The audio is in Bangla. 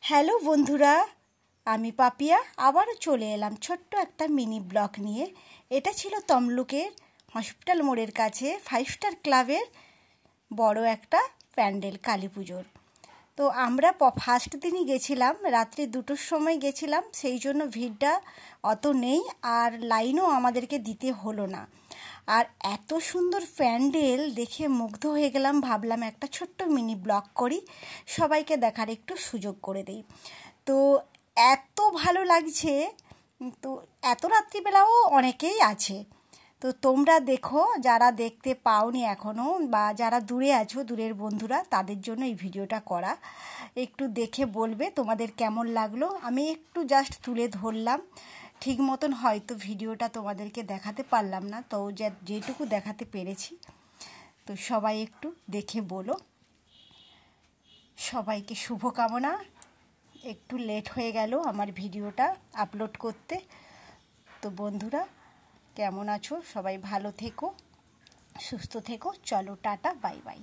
হ্যালো বন্ধুরা, আমি পাপিয়া আবারও চলে এলাম ছোট্ট একটা মিনি ব্লগ নিয়ে। এটা ছিল তমলুকের হসপিটাল মোড়ের কাছে 5 স্টার ক্লাবের বড় একটা প্যান্ডেল কালী পুজোর। তো আমরা ফার্স্ট দিনই গেছিলাম, রাত্রি 2টোর সময় গেছিলাম, সেই জন্য ভিড়টা অত নেই আর লাইনও আমাদেরকে দিতে হলো না। আর এত সুন্দর প্যান্ডেল দেখে মুগ্ধ হয়ে গেলাম, ভাবলাম একটা ছোট্ট মিনি ব্লগ করি, সবাইকে দেখার একটু সুযোগ করে দিই। তো এত ভালো লাগছে, তো এত রাত্রিবেলাও অনেকেই আছে। তো তোমরা দেখো, যারা দেখতে পাওনি এখনও বা যারা দূরে আছো, দূরের বন্ধুরা, তাদের জন্য এই ভিডিওটা করা। একটু দেখে বলবে তোমাদের কেমন লাগলো। আমি একটু জাস্ট তুলে ধরলাম, ঠিক মতন হয়তো ভিডিওটা তোমাদেরকে দেখাতে পারলাম না, তো যেটুকু দেখাতে পেরেছি। তো সবাই একটু দেখে বলো। সবাইকে শুভকামনা। একটু লেট হয়ে গেল আমার ভিডিওটা আপলোড করতে। তো বন্ধুরা কেমন আছো? সবাই ভালো থেকো, সুস্থ থেকো। চলো টাটা, বাই বাই।